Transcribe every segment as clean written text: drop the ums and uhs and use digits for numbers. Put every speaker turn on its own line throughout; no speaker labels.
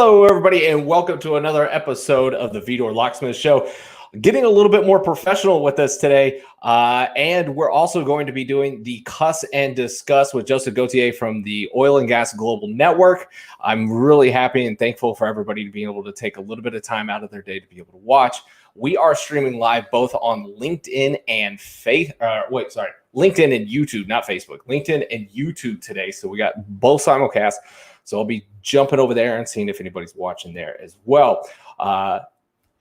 Hello, everybody, and welcome to another episode of the Vidor Locksmith Show. Getting a little bit more professional with us today, and we're also going to be doing the Cuss and Discuss with Justin Gauthier from the Oil and Gas Global Network. I'm really happy and thankful for everybody to be able to take a little bit of time out of their day to be able to watch. We are streaming live both on LinkedIn and LinkedIn and YouTube, not Facebook. LinkedIn and YouTube today, so we got both simulcasts. So I'll be jumping over there and seeing if anybody's watching there as well.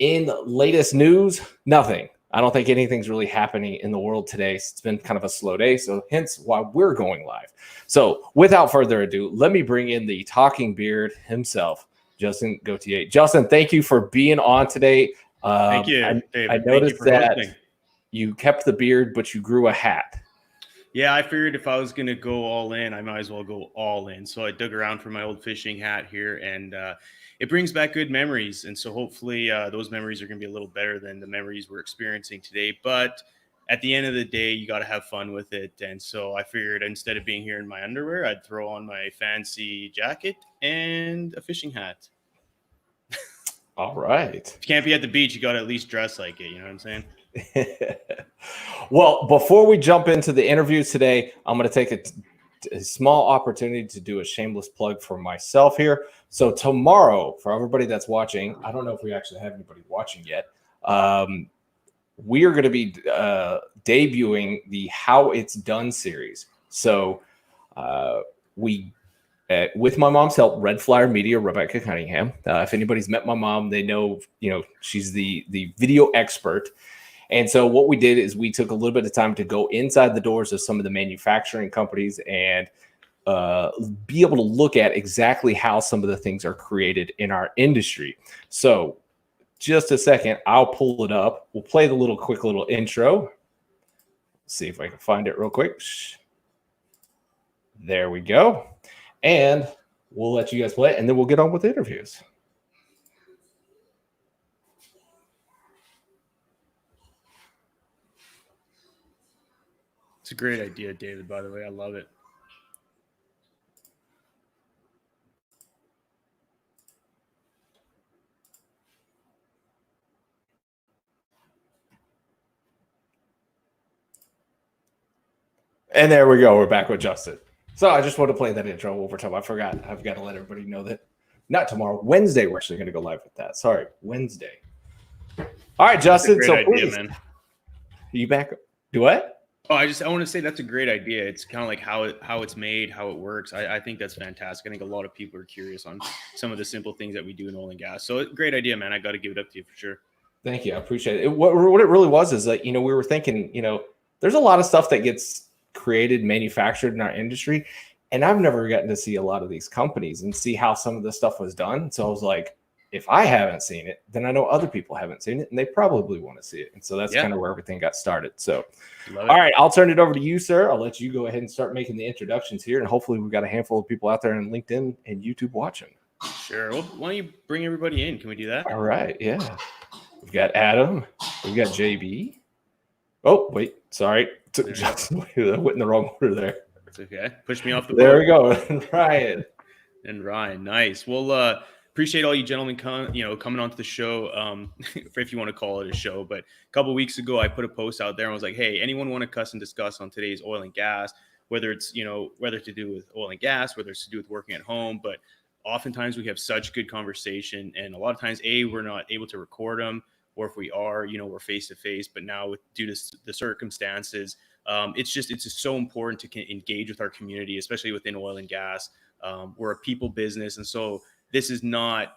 In the latest news, nothing. I don't think anything's really happening in the world today. It's been kind of a slow day, so hence why we're going live. So without further ado, let me bring in the talking beard himself, Justin Gauthier. Justin, thank you for being on today.
Thank you, David.
I noticed that you kept the beard, but you grew a hat.
Yeah, I figured if I was going to go all in, I might as well go all in. So I dug around for my old fishing hat here, and it brings back good memories. And so hopefully those memories are going to be a little better than the memories we're experiencing today. But at the end of the day, you got to have fun with it. And so I figured instead of being here in my underwear, I'd throw on my fancy jacket and a fishing hat.
All right.
If you can't be at the beach, you got to at least dress like it. You know what I'm saying?
Well, before we jump into the interviews today, I'm going to take a small opportunity to do a shameless plug for myself here. So tomorrow, for everybody that's watching, I don't know if we actually have anybody watching yet. We are going to be debuting the How It's Done series. So with my mom's help, Red Flyer Media, Rebecca Cunningham. If anybody's met my mom, they know, she's the video expert. And so what we did is we took a little bit of time to go inside the doors of some of the manufacturing companies and be able to look at exactly how some of the things are created in our industry. So just a second, I'll pull it up. We'll play the quick little intro. See if I can find it real quick. There we go. And we'll let you guys play it, and then we'll get on with the interviews.
It's a great idea, David, by the way. I love it.
And there we go. We're back with Justin. So I just want to play that intro over time. I've got to let everybody know that not tomorrow, Wednesday, we're actually going to go live with that. Sorry, Wednesday. All right, Justin.
That's a great idea, man.
You back? Do what?
Oh, I want to say that's a great idea. It's kind of like how it's made, how it works. I think that's fantastic. I think a lot of people are curious on some of the simple things that we do in oil and gas. So great idea, man. I got to give it up to you for sure.
Thank you. I appreciate it. What it really was is that, we were thinking, there's a lot of stuff that gets created, manufactured in our industry. And I've never gotten to see a lot of these companies and see how some of this stuff was done. So I was like, if I haven't seen it, then I know other people haven't seen it and they probably want to see it. And so that's kind of where everything got started. So, all right, I'll turn it over to you, sir. I'll let you go ahead and start making the introductions here. And hopefully we've got a handful of people out there on LinkedIn and YouTube watching.
Sure. Well, why don't you bring everybody in? Can we do that?
All right. Yeah. We've got Adam. We've got JB. Oh, wait. Sorry. Just went in the wrong order there.
It's okay. Push me off the board.
There we go. Ryan.
And Ryan. Nice. Well, appreciate all you gentlemen coming onto the show, if you want to call it a show. But a couple of weeks ago, I put a post out there and was like, hey, anyone want to cuss and discuss on today's oil and gas, whether it's, whether to do with oil and gas, whether it's to do with working at home. But oftentimes we have such good conversation. And a lot of times, we're not able to record them. Or if we are, we're face to face. But now, due to the circumstances, it's just so important to engage with our community, especially within oil and gas. We're a people business, and so this is not,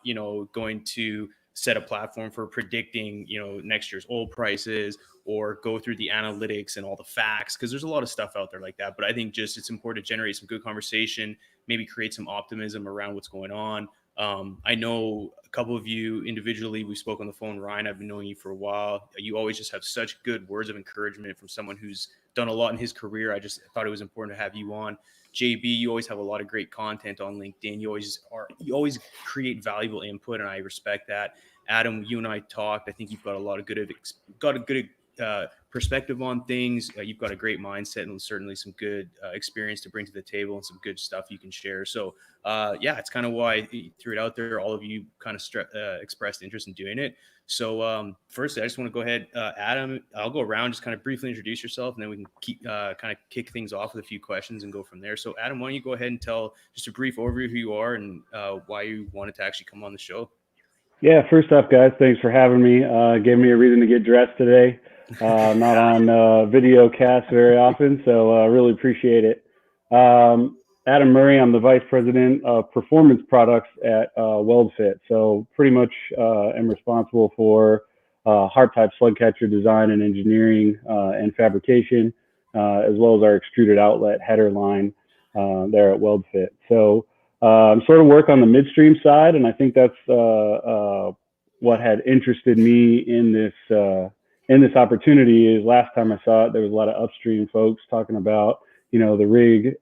going to set a platform for predicting, next year's oil prices or go through the analytics and all the facts, because there's a lot of stuff out there like that. But I think just it's important to generate some good conversation, maybe create some optimism around what's going on. I know a couple of you individually, we spoke on the phone. Ryan, I've been knowing you for a while. You always just have such good words of encouragement from someone who's done a lot in his career. I just thought it was important to have you on. JB, you always have a lot of great content on LinkedIn. You always create valuable input, and I respect that. Adam, you and I talked. I think you've got a lot of good perspective on things. You've got a great mindset and certainly some good experience to bring to the table and some good stuff you can share. So yeah, it's kind of why I threw it out there. All of you kind of expressed interest in doing it. So firstly, I just want to go ahead, Adam, I'll go around, just kind of briefly introduce yourself, and then we can keep kind of kick things off with a few questions and go from there. So Adam, why don't you go ahead and tell just a brief overview of who you are and why you wanted to actually come on the show?
Yeah, first off, guys, thanks for having me. Gave me a reason to get dressed today. Not on video cast very often, so really appreciate it. Adam Murray, I'm the Vice President of Performance Products at Weldfit. So pretty much am responsible for hard-type slug catcher design and engineering and fabrication, as well as our extruded outlet header line there at Weldfit. So I'm sort of work on the midstream side, and I think that's what had interested me in this opportunity. Is last time I saw it, there was a lot of upstream folks talking about, you know, the rig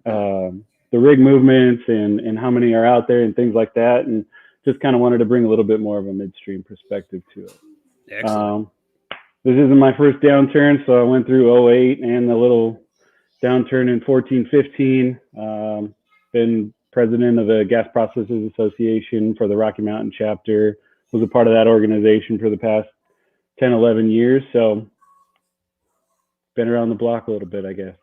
movements and how many are out there and things like that, and just kind of wanted to bring a little bit more of a midstream perspective to it.
Excellent.
This isn't my first downturn, so I went through 08 and a little downturn in 14-15. Been president of the Gas Processors Association for the Rocky Mountain chapter, was a part of that organization for the past 10, 11 years. So been around the block a little bit, I guess.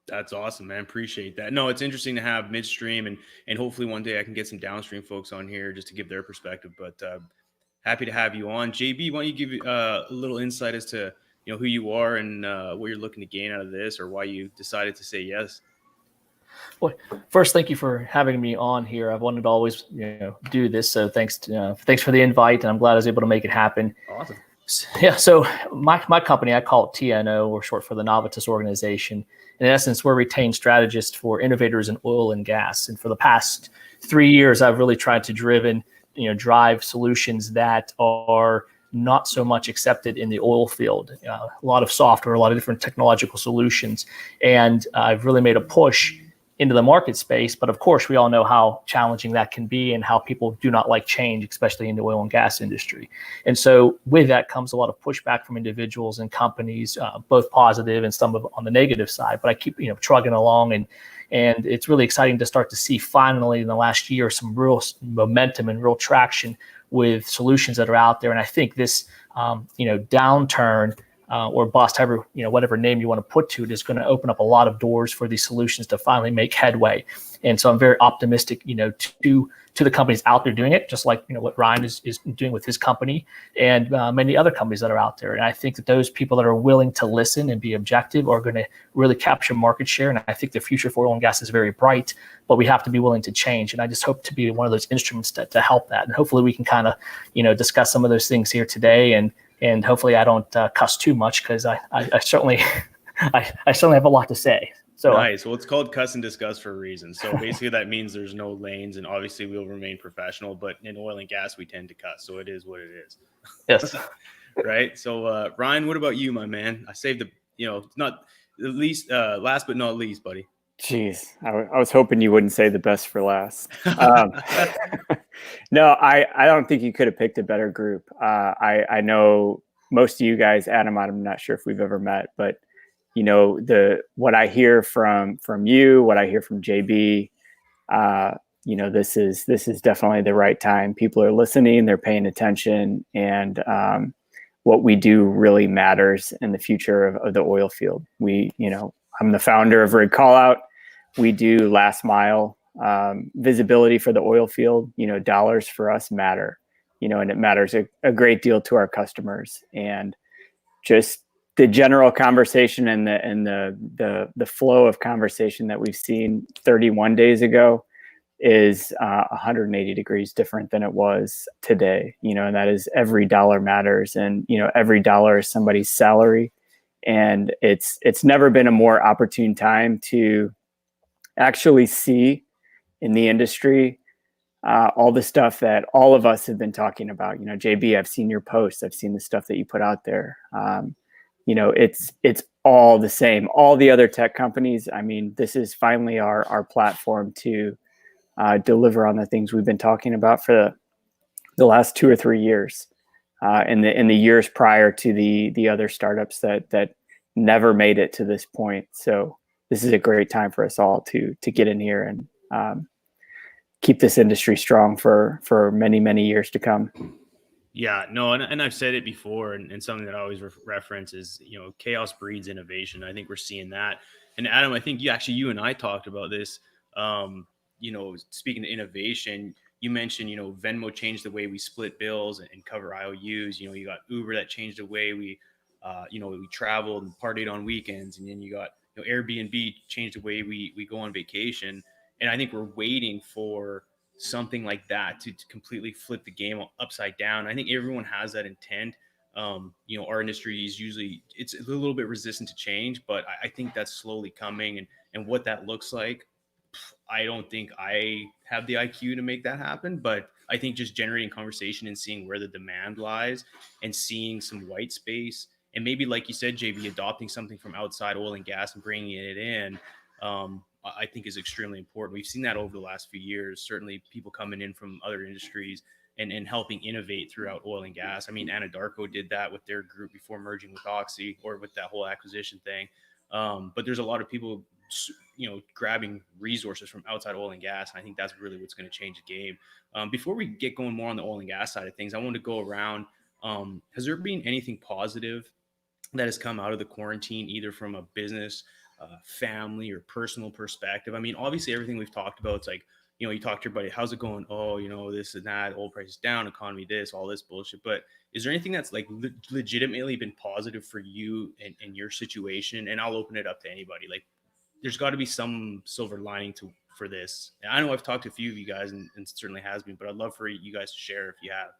That's awesome, man. Appreciate that. No, it's interesting to have midstream and hopefully one day I can get some downstream folks on here just to give their perspective, but happy to have you on. JB, why don't you give a little insight as to, you know, who you are and what you're looking to gain out of this, or why you decided to say yes?
Well, first, thank you for having me on here. I've wanted to always, do this. So thanks for the invite, and I'm glad I was able to make it happen.
Awesome.
Yeah. So my company, I call it TNO, or short for the Navitas organization. In essence, we're retained strategists for innovators in oil and gas. And for the past 3 years, I've really tried to drive solutions that are not so much accepted in the oil field. A lot of software, a lot of different technological solutions. And I've really made a push into the market space. But of course, we all know how challenging that can be and how people do not like change, especially in the oil and gas industry. And so with that comes a lot of pushback from individuals and companies, both positive and some on the negative side. But I keep, trugging along, and it's really exciting to start to see finally in the last year some real momentum and real traction with solutions that are out there. And I think this, downturn or bust, whatever name you want to put to it, is going to open up a lot of doors for these solutions to finally make headway. And so I'm very optimistic, to the companies out there doing it, just like, what Ryan is doing with his company and many other companies that are out there. And I think that those people that are willing to listen and be objective are going to really capture market share. And I think the future for oil and gas is very bright, but we have to be willing to change. And I just hope to be one of those instruments to help that. And hopefully we can kind of, discuss some of those things here today. And hopefully I don't cuss too much, because I certainly I certainly have a lot to say. So
nice. Well, it's called Cuss and Discuss for a reason. So basically that means there's no lanes, and obviously we'll remain professional, but in oil and gas, we tend to cuss. So it is what it is.
Yes.
Right. So Ryan, what about you, my man? I saved not at least last but not least, buddy.
Jeez, I was hoping you wouldn't say the best for last. No, I don't think you could have picked a better group. I know most of you guys, Adam, I'm not sure if we've ever met, but what I hear from you, what I hear from JB, this is definitely the right time. People are listening, they're paying attention, and what we do really matters in the future of the oil field. I'm the founder of RigCallout. We do last mile visibility for the oil field. Dollars for us matter, and it matters a great deal to our customers. And just the general conversation and the flow of conversation that we've seen 31 days ago is 180 degrees different than it was today. And that is every dollar matters, and every dollar is somebody's salary. And it's never been a more opportune time to actually see in the industry all the stuff that all of us have been talking about. JB, I've seen your posts, I've seen the stuff that you put out there. It's all the same. All the other tech companies, this is finally our platform to deliver on the things we've been talking about for the last 2 or 3 years. in the years prior to the other startups that never made it to this point. So this is a great time for us all to get in here and keep this industry strong for many, many years to come.
Yeah, no, and I've said it before, and something that I always reference is, chaos breeds innovation. I think we're seeing that. And Adam, I think you and I talked about this. Speaking of innovation, you mentioned, Venmo changed the way we split bills and cover IOUs. You got Uber that changed the way we traveled and partied on weekends, and then you got Airbnb changed the way we go on vacation. And I think we're waiting for something like that to completely flip the game upside down. I think everyone has that intent. Our industry is it's a little bit resistant to change, but I think that's slowly coming. And what that looks like, I don't think I have the IQ to make that happen, but I think just generating conversation and seeing where the demand lies and seeing some white space, and maybe, like you said, JB, adopting something from outside oil and gas and bringing it in, I think is extremely important. We've seen that over the last few years, certainly people coming in from other industries and helping innovate throughout oil and gas. I mean, Anadarko did that with their group before merging with Oxy, or with that whole acquisition thing. But there's a lot of people, grabbing resources from outside oil and gas. And I think that's really what's going to change the game. Before we get going more on the oil and gas side of things, I want to go around. Has there been anything positive that has come out of the quarantine, either from a business, family, or personal perspective? I mean, obviously everything we've talked about, it's like, you talk to your buddy, how's it going? Oh, this and that, oil prices down, economy this, all this bullshit. But is there anything that's like legitimately been positive for you in your situation? And I'll open it up to anybody. Like, there's got to be some silver lining for this. And I know I've talked to a few of you guys, and it certainly has been, but I'd love for you guys to share if you have.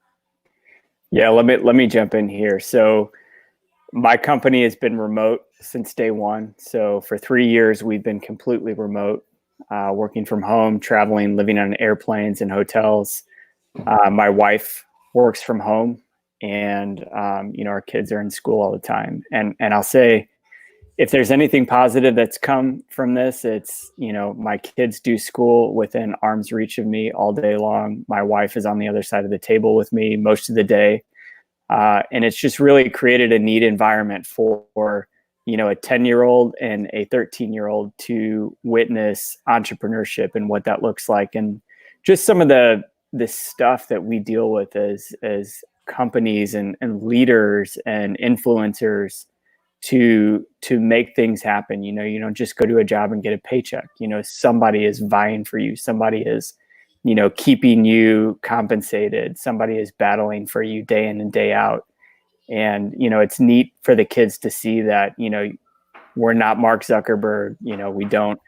Yeah, let me jump in here. So my company has been remote since day one. So for 3 years, we've been completely remote, working from home, traveling, living on airplanes and hotels. My wife works from home, and our kids are in school all the time. And I'll say, if there's anything positive that's come from this, it's, my kids do school within arm's reach of me all day long. My wife is on the other side of the table with me most of the day. And it's just really created a neat environment for a 10-year-old and a 13-year-old to witness entrepreneurship and what that looks like. And just some of the stuff that we deal with as companies and leaders and influencers to make things happen. You don't just go to a job and get a paycheck. Somebody is vying for you. Somebody is, keeping you compensated. Somebody is battling for you day in and day out. And, it's neat for the kids to see that, we're not Mark Zuckerberg. We don't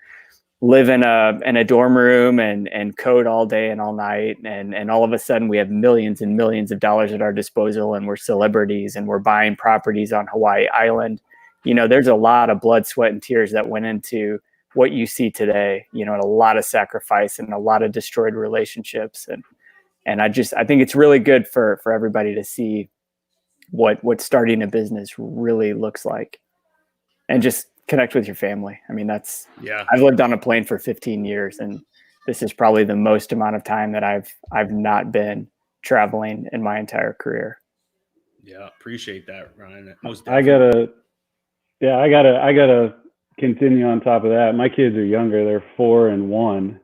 live in a dorm room and code all day and all night. And all of a sudden we have millions and millions of dollars at our disposal, and we're celebrities, and we're buying properties on Hawaii Island. There's a lot of blood, sweat, and tears that went into what you see today, and a lot of sacrifice and a lot of destroyed relationships. And I think it's really good for everybody to see what starting a business really looks like, and just connect with your family. I mean, I've lived on a plane for 15 years, and this is probably the most amount of time that I've not been traveling in my entire career.
Yeah. Appreciate that, Ryan.
I gotta continue on top of that. My kids are younger. They're 4 and 1.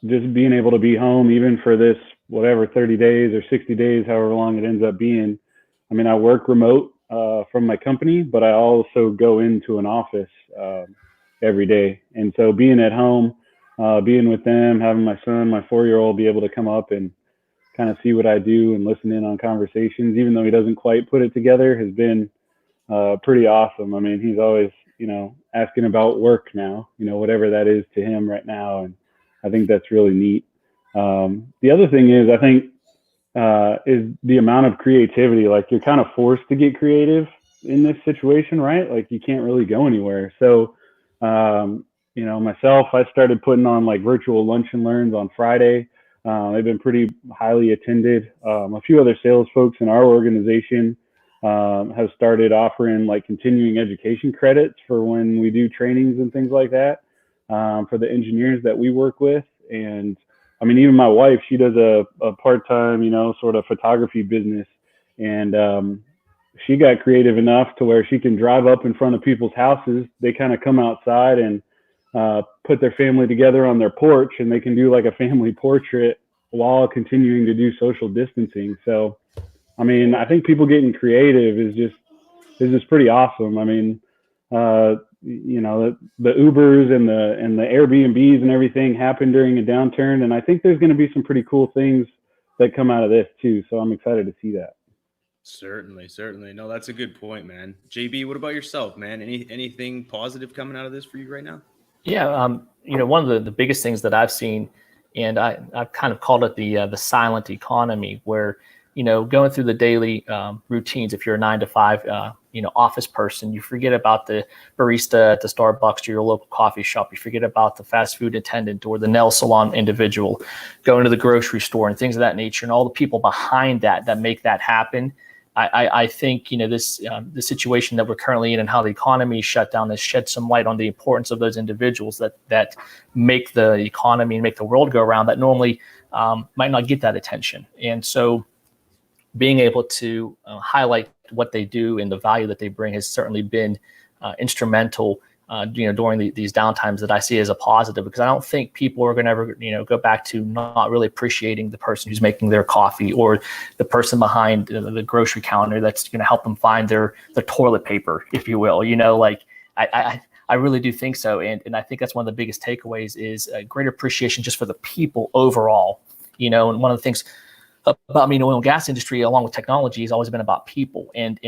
Just being able to be home, even for this, whatever, 30 days or 60 days, however long it ends up being. I mean, I work remote from my company, but I also go into an office every day. And so being at home, being with them, having my son, my 4-year-old, be able to come up and kind of see what I do and listen in on conversations, even though he doesn't quite put it together, has been pretty awesome. I mean, he's always, asking about work now, whatever that is to him right now. And I think that's really neat. The other thing is, I think, is the amount of creativity. Like, you're kind of forced to get creative in this situation, right? Like, you can't really go anywhere. So, myself, I started putting on like virtual lunch and learns on Friday. They've been pretty highly attended. A few other sales folks in our organization have started offering like continuing education credits for when we do trainings and things like that, for the engineers that we work with. And I mean, even my wife, she does a part-time, sort of photography business. And she got creative enough to where she can drive up in front of people's houses. They kind of come outside and put their family together on their porch, and they can do like a family portrait while continuing to do social distancing. So, I mean, I think people getting creative is just pretty awesome. I mean, the Ubers and the Airbnbs and everything happened during a downturn, and I think there's going to be some pretty cool things that come out of this too. So I'm excited to see that.
Certainly. No, that's a good point, man. JB, what about yourself, man? Anything positive coming out of this for you right now?
Yeah, one of the biggest things that I've seen, and I've kind of called it the silent economy, where going through the daily routines. If you're a 9 to 5, office person, you forget about the barista at the Starbucks or your local coffee shop. You forget about the fast food attendant or the nail salon individual, going to the grocery store and things of that nature, and all the people behind that make that happen. I think this the situation that we're currently in and how the economy is shut down has shed some light on the importance of those individuals that make the economy and make the world go around, that normally might not get that attention. And so being able to highlight what they do and the value that they bring has certainly been instrumental during these downtimes that I see as a positive, because I don't think people are going to ever, go back to not really appreciating the person who's making their coffee or the person behind the grocery counter that's going to help them find their toilet paper, if you will. I really do think so. And I think that's one of the biggest takeaways is a greater appreciation just for the people overall, and one of the things about me in the oil and gas industry, along with technology, has always been about people and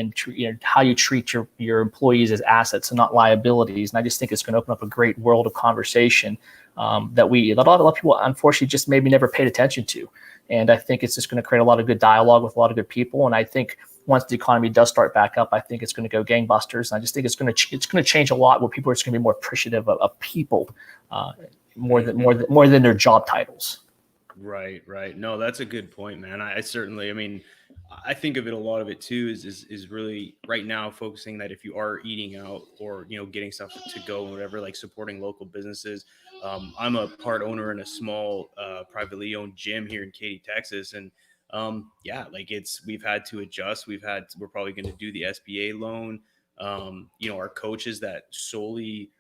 how you treat your employees as assets and not liabilities. And I just think it's going to open up a great world of conversation that a lot of people, unfortunately, just maybe never paid attention to. And I think it's just going to create a lot of good dialogue with a lot of good people. And I think once the economy does start back up, I think it's going to go gangbusters. And I just think it's going to change a lot, where people are just going to be more appreciative of people more than their job titles.
Right. No, that's a good point, man. I think of it, a lot of it too is really right now focusing that if you are eating out or, getting stuff to go and whatever, like supporting local businesses. I'm a part owner in a small privately owned gym here in Katy, Texas. And we've had to adjust. We're probably going to do the SBA loan. Our coaches that solely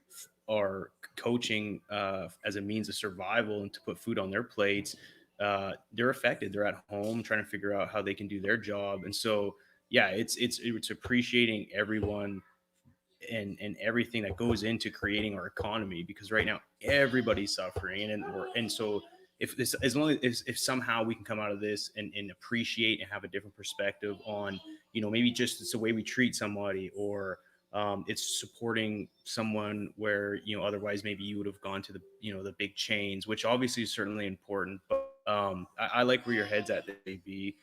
are coaching as a means of survival and to put food on their plates, they're affected. They're at home trying to figure out how they can do their job. And so, it's appreciating everyone and everything that goes into creating our economy, because right now everybody's suffering. And so if somehow we can come out of this and appreciate and have a different perspective on, maybe just it's the way we treat somebody, or it's supporting someone where, otherwise maybe you would have gone to the, the big chains, which obviously is certainly important. But I like where your head's at, JB.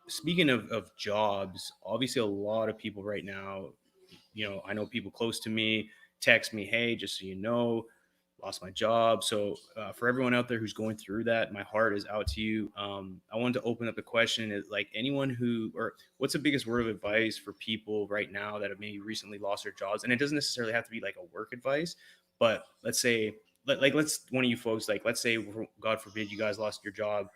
Speaking of jobs, obviously a lot of people right now, I know people close to me text me, hey, just so you know, lost my job. So for everyone out there who's going through that, my heart is out to you. I wanted to open up the question is, like, what's the biggest word of advice for people right now that have maybe recently lost their jobs? And it doesn't necessarily have to be like a work advice, but let's say, let's one of you folks, like, let's say, God forbid, you guys lost your job.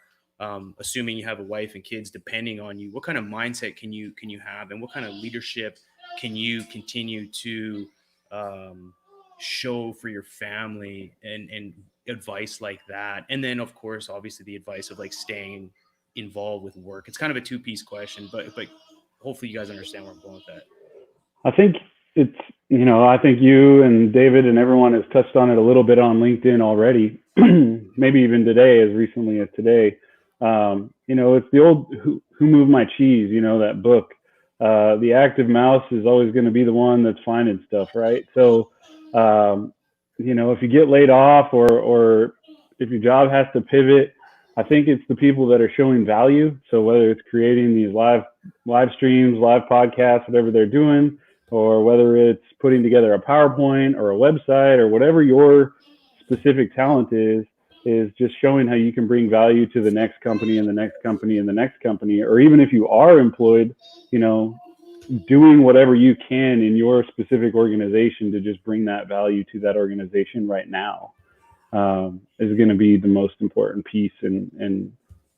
Assuming you have a wife and kids depending on you, what kind of mindset can you have, and what kind of leadership can you continue to show for your family and advice like that? And then, of course, obviously the advice of like staying involved with work. It's kind of a two-piece question, but hopefully you guys understand where I'm going with that.
I think it's, I think you and David and everyone has touched on it a little bit on LinkedIn already, maybe even today, as recently as today. It's the old Who Moved My Cheese, that book. The active mouse is always going to be the one that's finding stuff, right? So, if you get laid off or if your job has to pivot, I think it's the people that are showing value. So whether it's creating these live streams, live podcasts, whatever they're doing, or whether it's putting together a PowerPoint or a website or whatever your specific talent is just showing how you can bring value to the next company and the next company and the next company. Or even if you are employed, doing whatever you can in your specific organization to just bring that value to that organization right now. is going to be the most important piece. And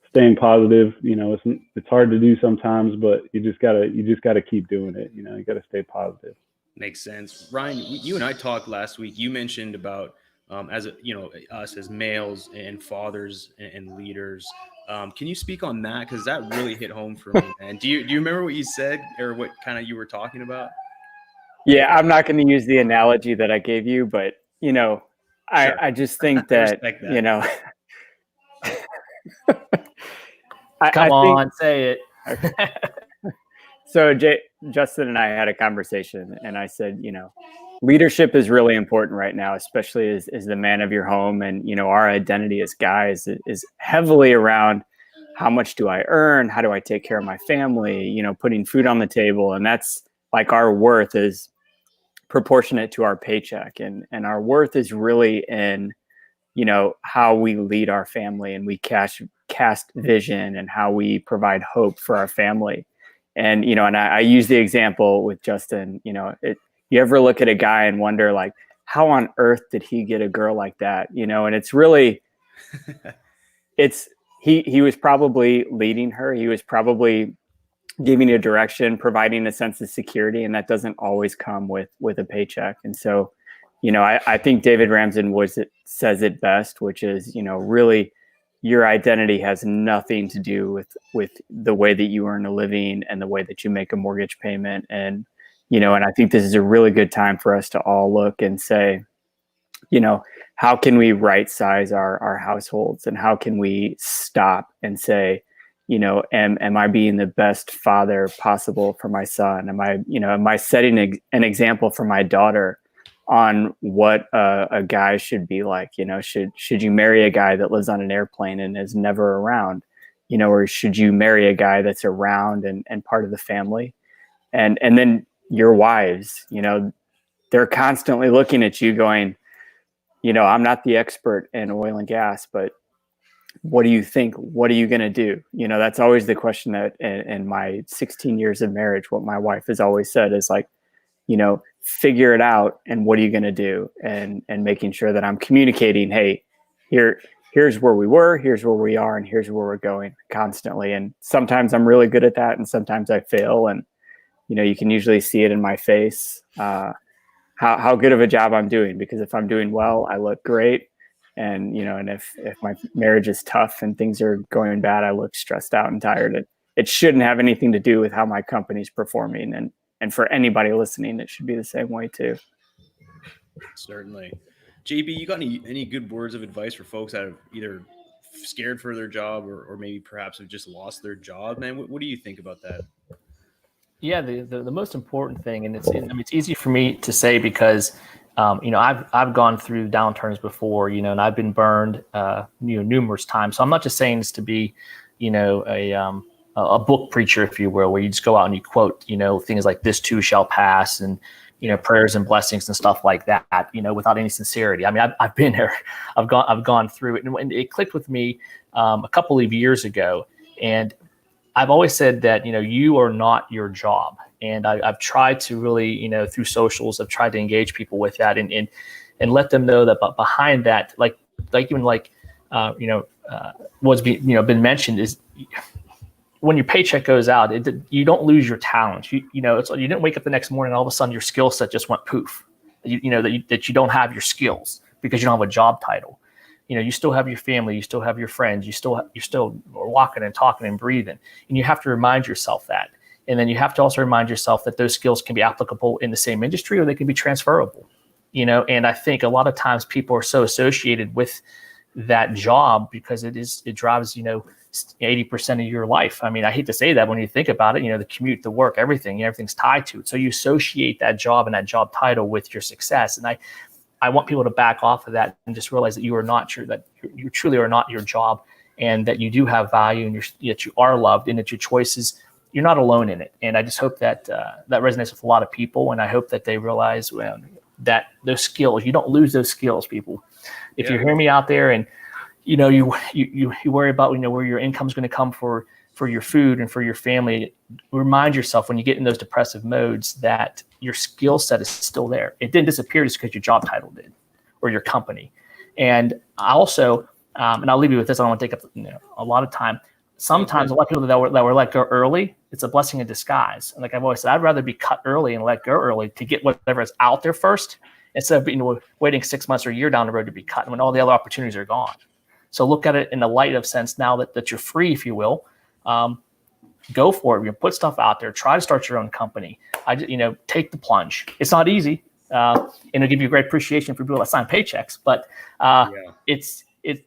staying positive, it's hard to do sometimes, but you just gotta keep doing it. You got to stay positive.
Makes sense. Ryan, you and I talked last week. You mentioned about us as males and fathers and leaders. Can you speak on that? Because that really hit home for me, man. Do you remember what you said or what kind of you were talking about?
Yeah, I'm not going to use the analogy that I gave you, but
Sure.
I just think that,
Come on, say it.
So Justin and I had a conversation, and I said, leadership is really important right now, especially as the man of your home. And, our identity as guys is heavily around how much do I earn? How do I take care of my family? Putting food on the table. And that's like our worth is proportionate to our paycheck. And our worth is really in, how we lead our family, and we cast vision, and how we provide hope for our family. And, and I use the example with Justin, you ever look at a guy and wonder, like, how on earth did he get a girl like that? And it's really, he was probably leading her. He was probably giving a direction, providing a sense of security. And that doesn't always come with a paycheck. And so, I think David Ramsden says it best, which is, really, your identity has nothing to do with the way that you earn a living and the way that you make a mortgage payment. And, and I think this is a really good time for us to all look and say, how can we right size our households, and how can we stop and say, am I being the best father possible for my son? Am I setting an example for my daughter on what a guy should be like? Should you marry a guy that lives on an airplane and is never around, or should you marry a guy that's around and part of the family? And then your wives, they're constantly looking at you going, I'm not the expert in oil and gas, but what do you think? What are you going to do? That's always the question that in my 16 years of marriage, what my wife has always said is like, figure it out. And what are you going to do? And making sure that I'm communicating, hey, here's where we were, here's where we are, and here's where we're going constantly. And sometimes I'm really good at that, and sometimes I fail. And, you can usually see it in my face, how good of a job I'm doing, because if I'm doing well, I look great. And, and if my marriage is tough and things are going bad, I look stressed out and tired. It shouldn't have anything to do with how my company's performing. And for anybody listening, it should be the same way too.
Certainly. JB, you got any good words of advice for folks that are either scared for their job or maybe perhaps have just lost their job, man? What do you think about that?
Yeah, the most important thing, and it's easy for me to say because, I've gone through downturns before, and I've been burned, numerous times. So I'm not just saying this to be, a book preacher, if you will, where you just go out and you quote, things like "this too shall pass" and, prayers and blessings and stuff like that, without any sincerity. I mean, I've been there, I've gone through it, and it clicked with me a couple of years ago. And I've always said that, you are not your job. And I've tried to really, through socials, I've tried to engage people with that and let them know that behind that, what's been mentioned is when your paycheck goes out, you don't lose your talent. You didn't wake up the next morning and all of a sudden your skill set just went poof. That you don't have your skills because you don't have a job title. You still have your family, you still have your friends, you're still walking and talking and breathing. And you have to remind yourself that. And then you have to also remind yourself that those skills can be applicable in the same industry or they can be transferable. And I think a lot of times people are so associated with that job because it drives, 80% of your life. I mean, I hate to say that when you think about it, the commute, the work, everything's tied to it. So you associate that job and that job title with your success. And I want people to back off of that and just realize that you truly are not your job, and that you do have value, and that you are loved, and that your choices, you're not alone in it. And I just hope that that resonates with a lot of people. And I hope that they realize that those skills, you don't lose those skills, people. If you hear me out there and, you worry about, where your income is going to come for your food and for your family, remind yourself when you get in those depressive modes that your skill set is still there. It didn't disappear just because your job title did or your company. And I also, and I'll leave you with this. I don't want to take up a lot of time. Sometimes a lot of people that were let go early, it's a blessing in disguise. And like I've always said, I'd rather be cut early and let go early to get whatever is out there first, instead of waiting 6 months or a year down the road to be cut when all the other opportunities are gone. So look at it in the light of sense now that you're free, if you will. Go for it. Put stuff out there. Try to start your own company. Take the plunge. It's not easy, and it'll give you great appreciation for people that sign paychecks. But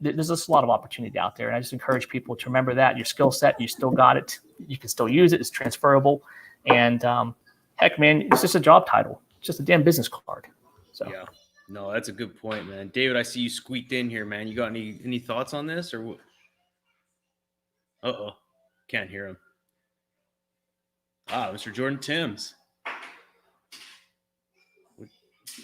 there's just a lot of opportunity out there, and I just encourage people to remember that your skill set, you still got it. You can still use it. It's transferable, and heck, man, it's just a job title. It's just a damn business card. So
yeah, no, that's a good point, man. David, I see you squeaked in here, man. You got any thoughts on this or what? Can't hear him. Mr. Jordan Timms.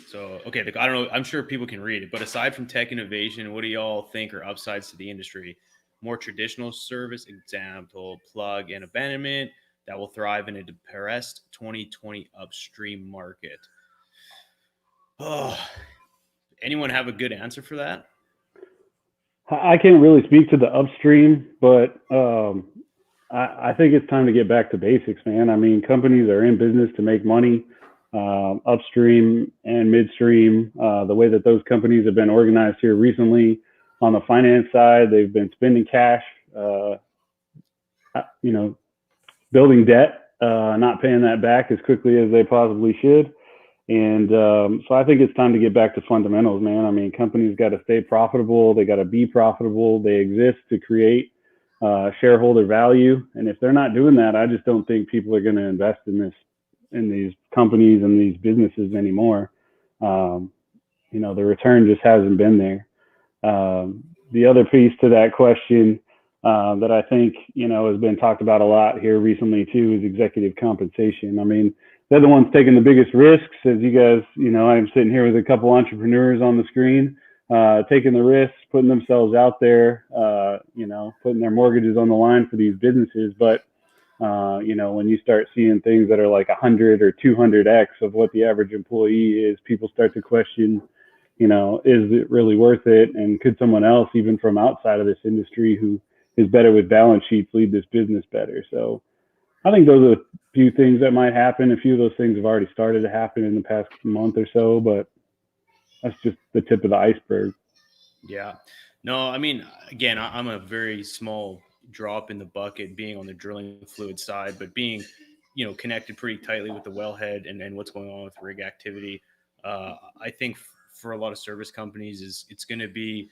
So, okay, I don't know. I'm sure people can read it, but aside from tech innovation, what do y'all think are upsides to the industry? More traditional service, example, plug and abandonment that will thrive in a depressed 2020 upstream market. Oh, anyone have a good answer for that?
I can't really speak to the upstream, but I think it's time to get back to basics, man. I mean, companies are in business to make money, upstream and midstream. The way that those companies have been organized here recently on the finance side, they've been spending cash, building debt, not paying that back as quickly as they possibly should. And so I think it's time to get back to fundamentals, man. I mean, companies got to stay profitable. They got to be profitable. They exist to create shareholder value. And if they're not doing that, I just don't think people are going to invest in these companies and these businesses anymore. The return just hasn't been there. The other piece to that question that I think, has been talked about a lot here recently too is executive compensation. I mean, they're the ones taking the biggest risks. As you guys, I'm sitting here with a couple entrepreneurs on the screen, taking the risks, putting themselves out there, putting their mortgages on the line for these businesses. But, when you start seeing things that are like 100 or 200x of what the average employee is, people start to question, is it really worth it? And could someone else, even from outside of this industry who is better with balance sheets, lead this business better? So I think those are a few things that might happen. A few of those things have already started to happen in the past month or so, but that's just the tip of the iceberg.
Yeah. No, I mean, again, I'm a very small drop in the bucket being on the drilling fluid side, but being, connected pretty tightly with the wellhead and what's going on with rig activity. I think for a lot of service companies it's going to be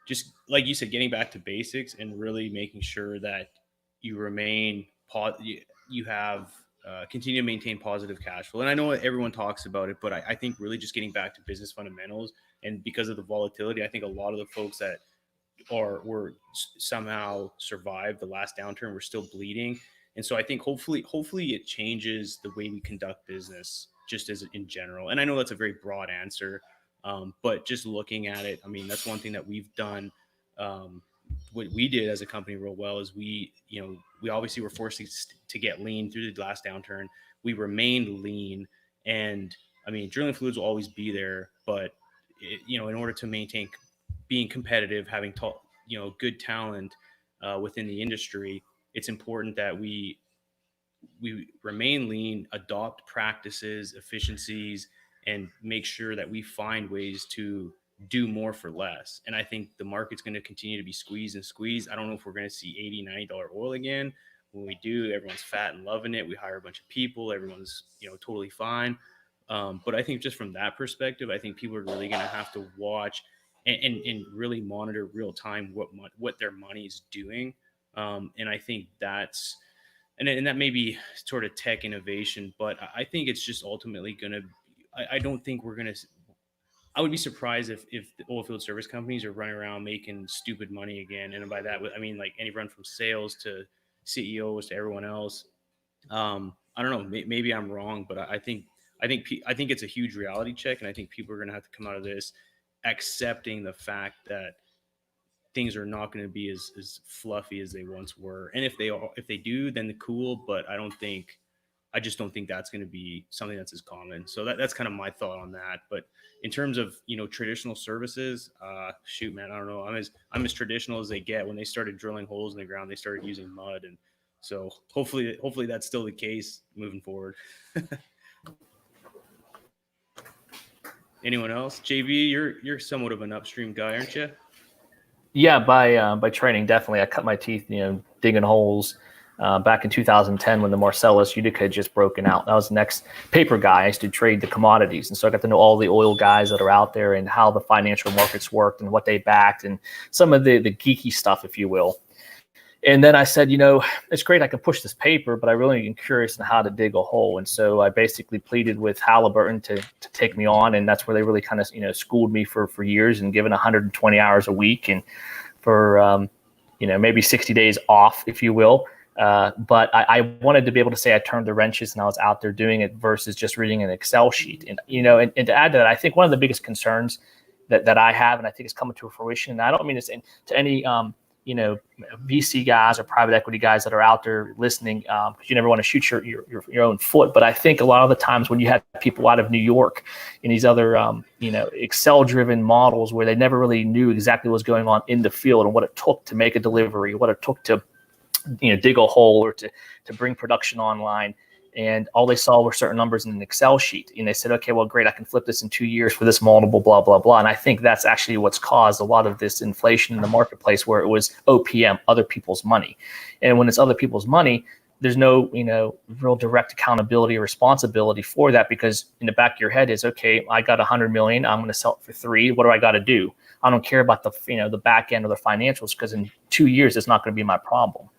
just like you said, getting back to basics and really making sure that you remain you have continue to maintain positive cash flow. And I know everyone talks about it, but I think really just getting back to business fundamentals. And because of the volatility, I think a lot of the folks that were somehow survived the last downturn were still bleeding. And so I think hopefully it changes the way we conduct business just as in general. And I know that's a very broad answer, but just looking at it, I mean, that's one thing that we've done. What we did as a company real well is we obviously were forced to get lean through the last downturn. We remained lean, and I mean, drilling fluids will always be there, but in order to maintain being competitive, having good talent within the industry, it's important that we remain lean, adopt practices, efficiencies, and make sure that we find ways to do more for less. And I think the market's going to continue to be squeezed. I don't know if we're going to see $80, $90 oil again. When we do, everyone's fat and loving it. We hire a bunch of people. Everyone's, totally fine. But I think just from that perspective, I think people are really going to have to watch and really monitor real time what their money is doing. And I think that's, and that may be sort of tech innovation, but I think it's just ultimately going to, I don't think we're going to, I would be surprised if the oilfield service companies are running around making stupid money again. And by that, I mean, like anyone from sales to CEOs to everyone else. I don't know, maybe I'm wrong, but I think it's a huge reality check. And I think people are going to have to come out of this accepting the fact that things are not going to be as fluffy as they once were. And if they do, then cool. But I don't think I just don't think that's going to be something that's as common. So that's kind of my thought on that. But in terms of, traditional services, shoot, man, I don't know. I'm as traditional as they get. When they started drilling holes in the ground, they started using mud. And so hopefully that's still the case moving forward. Anyone else? JV, you're somewhat of an upstream guy, aren't you?
Yeah, by training, definitely. I cut my teeth, digging holes. Back in 2010, when the Marcellus Utica had just broken out, I was the next paper guy. I used to trade the commodities, and so I got to know all the oil guys that are out there and how the financial markets worked and what they backed and some of the geeky stuff, if you will. And then I said, it's great I can push this paper, but I really am curious on how to dig a hole. And so I basically pleaded with Halliburton to take me on, and that's where they really kind of schooled me for years and given 120 hours a week and for maybe 60 days off, if you will. But I wanted to be able to say I turned the wrenches and I was out there doing it versus just reading an Excel sheet. And, and to add to that, I think one of the biggest concerns that I have, and I think it's coming to fruition, and I don't mean this to any, VC guys or private equity guys that are out there listening, because you never want to shoot your own foot. But I think a lot of the times when you have people out of New York in these other, Excel driven models where they never really knew exactly what was going on in the field and what it took to make a delivery, what it took to dig a hole or to bring production online. And all they saw were certain numbers in an Excel sheet. And they said, okay, well, great, I can flip this in 2 years for this multiple, blah, blah, blah. And I think that's actually what's caused a lot of this inflation in the marketplace, where it was OPM, other people's money. And when it's other people's money, there's no, real direct accountability or responsibility for that, because in the back of your head is, okay, I got 100 million, I'm going to sell it for 3. What do I got to do? I don't care about the, the back end or the financials, because in 2 years, it's not going to be my problem.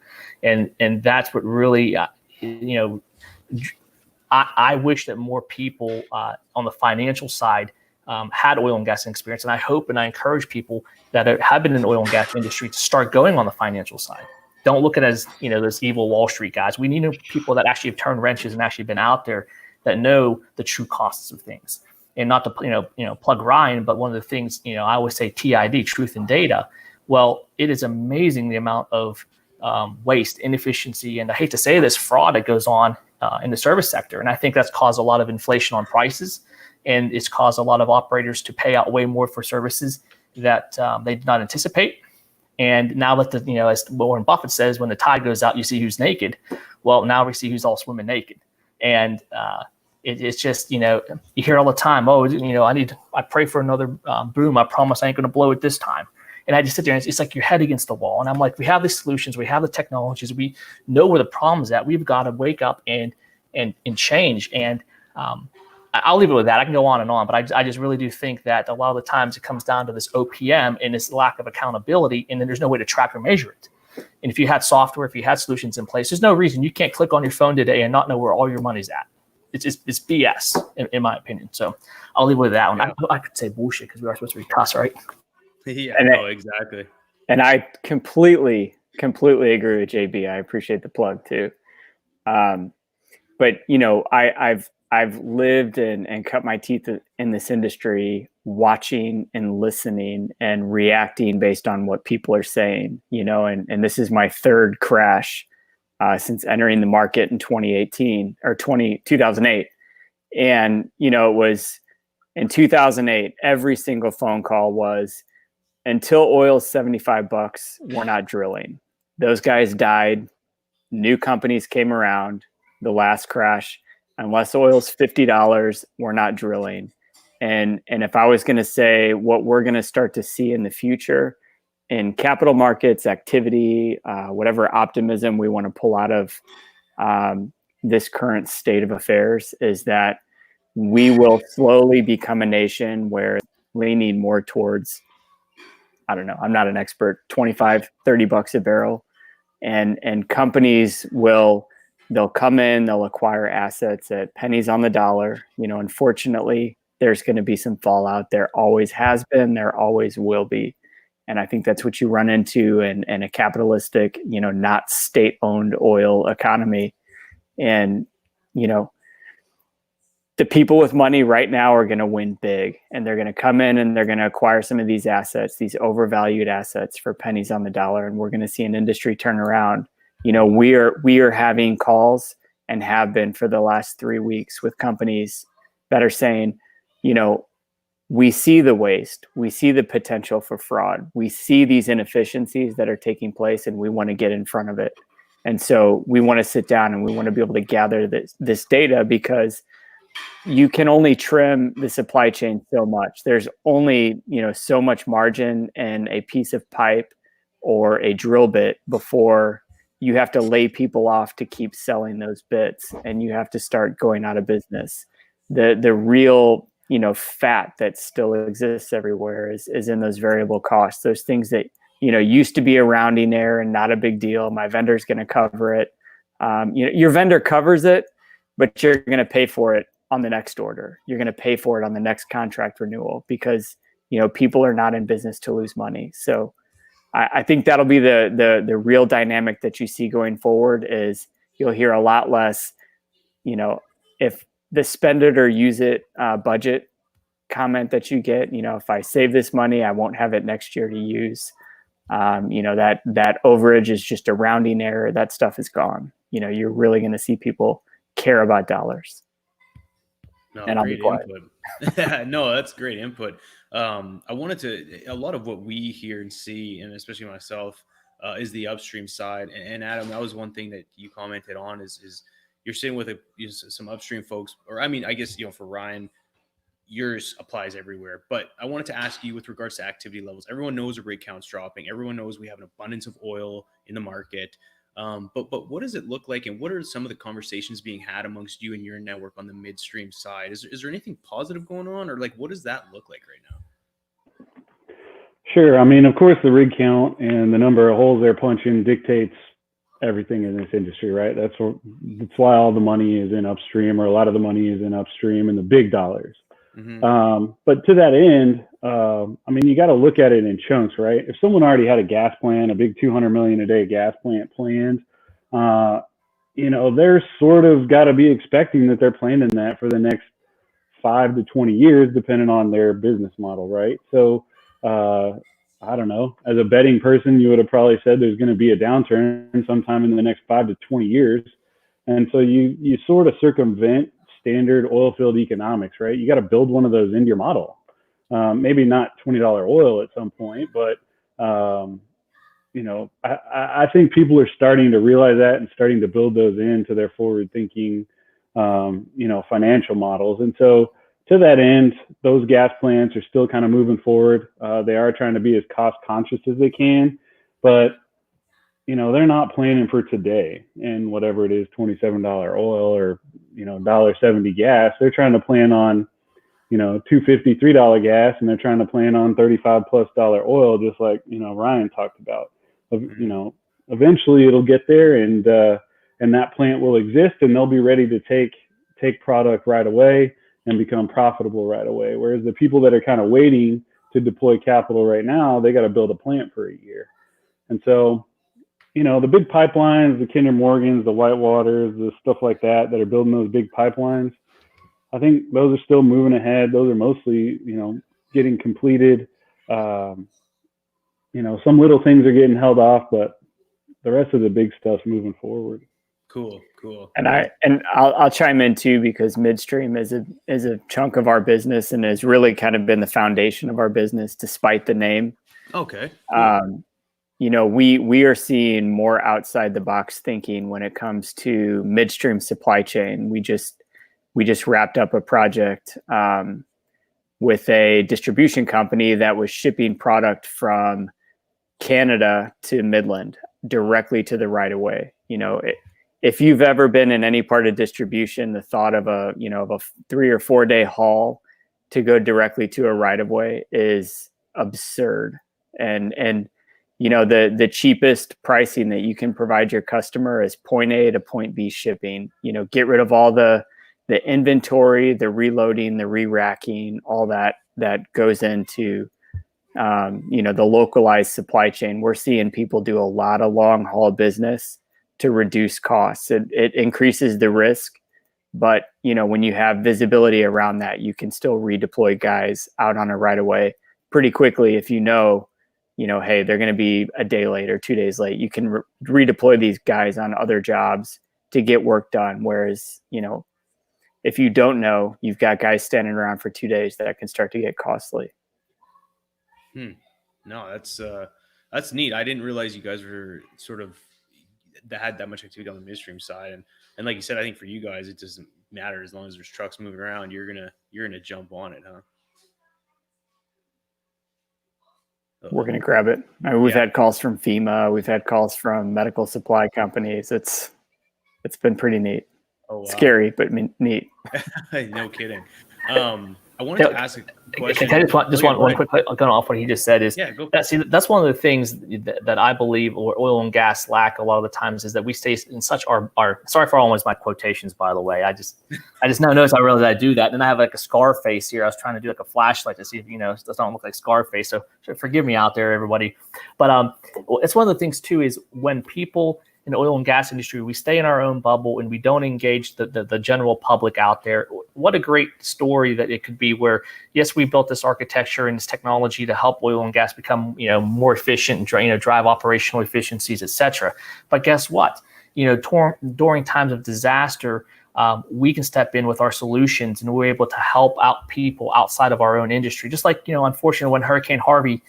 And that's what really, I wish that more people on the financial side had oil and gas experience. And I hope and I encourage people that have been in the oil and gas industry to start going on the financial side. Don't look at it as, those evil Wall Street guys. We need people that actually have turned wrenches and actually been out there that know the true costs of things. And not to, plug Ryan, but one of the things, I always say TID, truth in data. Well, it is amazing the amount of waste, inefficiency, and I hate to say this, fraud that goes on in the service sector. And I think that's caused a lot of inflation on prices, and it's caused a lot of operators to pay out way more for services that they did not anticipate. And now that as Warren Buffett says, when the tide goes out, you see who's naked. Well, now we see who's all swimming naked. And it's just, you hear all the time, I pray for another boom. I promise I ain't going to blow it this time. And I just sit there and it's like your head against the wall. And I'm like, we have the solutions, we have the technologies, we know where the problem's at. We've got to wake up and change. And I'll leave it with that. I can go on and on, but I just really do think that a lot of the times it comes down to this OPM and this lack of accountability, and then there's no way to track or measure it. And if you had software, if you had solutions in place, there's no reason you can't click on your phone today and not know where all your money's at. It's BS, in my opinion. So I'll leave it with that one.
Yeah.
I could say bullshit because we are supposed to be Cuss, right?
Yeah, exactly.
And I completely agree with JB. I appreciate the plug too. But I've lived and cut my teeth in this industry, watching and listening and reacting based on what people are saying, and this is my third crash since entering the market in 2018 or 2008. And, it was in 2008, every single phone call was, until oil's $75, we're not drilling. Those guys died. New companies came around. The last crash, unless oil's $50, we're not drilling. And if I was going to say what we're going to start to see in the future in capital markets activity, whatever optimism we want to pull out of this current state of affairs, is that we will slowly become a nation where leaning more towards, I don't know, I'm not an expert, $25-$30 a barrel. And companies they'll come in, they'll acquire assets at pennies on the dollar. Unfortunately, there's going to be some fallout. There always has been, there always will be. And I think that's what you run into in a capitalistic, not state-owned oil economy. And, the people with money right now are going to win big, and they're going to come in and they're going to acquire some of these assets, these overvalued assets, for pennies on the dollar. And we're going to see an industry turn around. We are having calls and have been for the last 3 weeks with companies that are saying, we see the waste, we see the potential for fraud, we see these inefficiencies that are taking place, and we want to get in front of it. And so we want to sit down and we want to be able to gather this data, because you can only trim the supply chain so much. There's only, so much margin in a piece of pipe or a drill bit before you have to lay people off to keep selling those bits, and you have to start going out of business. The real, fat that still exists everywhere is in those variable costs, those things that, used to be a rounding error and not a big deal. My vendor's going to cover it. Your vendor covers it, but you're going to pay for it on the next order. You're going to pay for it on the next contract renewal, because, people are not in business to lose money. So I think that'll be the real dynamic that you see going forward. Is you'll hear a lot less, if the spend it or use it budget comment that you get, if I save this money, I won't have it next year to use. That overage is just a rounding error. That stuff is gone. You're really going to see people care about dollars.
No,
and
great input. No, that's great input. I wanted to, a lot of what we hear and see, and especially myself, is the upstream side. And Adam, that was one thing that you commented on is you're sitting with some upstream folks, or I mean, I guess, for Ryan, yours applies everywhere. But I wanted to ask you with regards to activity levels. Everyone knows a rig count's dropping. Everyone knows we have an abundance of oil in the market. But what does it look like, and what are some of the conversations being had amongst you and your network on the midstream side? Is there anything positive going on, or what does that look like right now?
Sure. I mean, of course, the rig count and the number of holes they're punching dictates everything in this industry, right? That's why all the money is in upstream, or a lot of the money is in upstream and the big dollars. Mm-hmm. But to that end, I mean, you got to look at it in chunks, right? If someone already had a gas plant, a big 200 million a day gas plant planned, they're sort of got to be expecting that they're planning that for the next 5 to 20 years, depending on their business model, right? So, I don't know, as a betting person, you would have probably said there's going to be a downturn sometime in the next 5 to 20 years. And so you sort of circumvent standard oil field economics, right? You got to build one of those into your model. Maybe not $20 oil at some point, but, I think people are starting to realize that and starting to build those into their forward thinking, financial models. And so to that end, those gas plants are still kind of moving forward. They are trying to be as cost conscious as they can, but they're not planning for today and whatever it is, $27 oil or, $1.70 gas. They're trying to plan on, $2.50, $3 gas, and they're trying to plan on $35+ oil, just like, Ryan talked about. Eventually it'll get there, and that plant will exist, and they'll be ready to take product right away and become profitable right away. Whereas the people that are kind of waiting to deploy capital right now, they got to build a plant for a year. And so, the big pipelines, the Kinder Morgans, the Whitewaters, the stuff like that are building those big pipelines, I think those are still moving ahead. Those are mostly, getting completed. Some little things are getting held off, but the rest of the big stuff's moving forward.
Cool.
And I'll chime in too, because midstream is a chunk of our business and has really kind of been the foundation of our business, despite the name.
Okay. Cool.
We are seeing more outside the box thinking when it comes to midstream supply chain. We just wrapped up a project with a distribution company that was shipping product from Canada to Midland directly to the right of way. If you've ever been in any part of distribution, the thought of a 3 or 4 day haul to go directly to a right of way is absurd. And the cheapest pricing that you can provide your customer is point A to point B shipping. Get rid of all the inventory, the reloading, the re-racking, all that goes into the localized supply chain. We're seeing people do a lot of long haul business to reduce costs. It increases the risk, but when you have visibility around that, you can still redeploy guys out on a right of way pretty quickly. If hey, they're going to be a day late or 2 days late, you can redeploy these guys on other jobs to get work done. Whereas, if you don't know, you've got guys standing around for 2 days that can start to get costly.
No, that's neat. I didn't realize you guys were sort of that had that much activity on the midstream side. And like you said, I think for you guys, it doesn't matter as long as there's trucks moving around, you're gonna jump on it, huh?
We're going to grab it. I mean, we've had calls from FEMA. We've had calls from medical supply companies. It's been pretty neat.
Oh, wow.
Scary, but neat.
No kidding. I wanted to ask a question.
I just want one quick going off what he just said is that's one of the things that I believe or oil and gas lack a lot of the times is that we stay in such our sorry for almost my quotations, by the way. I just now notice I realize I do that. And I have like a scar face here. I was trying to do like a flashlight to see if, it does not look like Scarface. So forgive me out there, everybody. But it's one of the things too, is when people in the oil and gas industry, we stay in our own bubble and we don't engage the general public out there. What a great story that it could be where, yes, we built this architecture and this technology to help oil and gas become, more efficient and, drive operational efficiencies, et cetera. But guess what? During times of disaster, we can step in with our solutions and we're able to help out people outside of our own industry. Just like, unfortunately, when Hurricane Harvey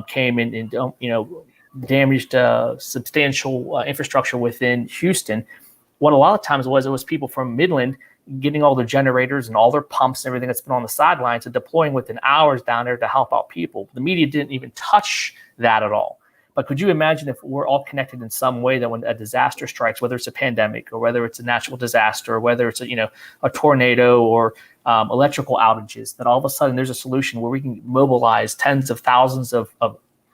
came in and, damaged substantial infrastructure within Houston. What a lot of times it was people from Midland getting all their generators and all their pumps and everything that's been on the sidelines and deploying within hours down there to help out people. The media didn't even touch that at all. But could you imagine if we're all connected in some way that when a disaster strikes, whether it's a pandemic or whether it's a natural disaster or whether it's a tornado or electrical outages, that all of a sudden there's a solution where we can mobilize tens of thousands of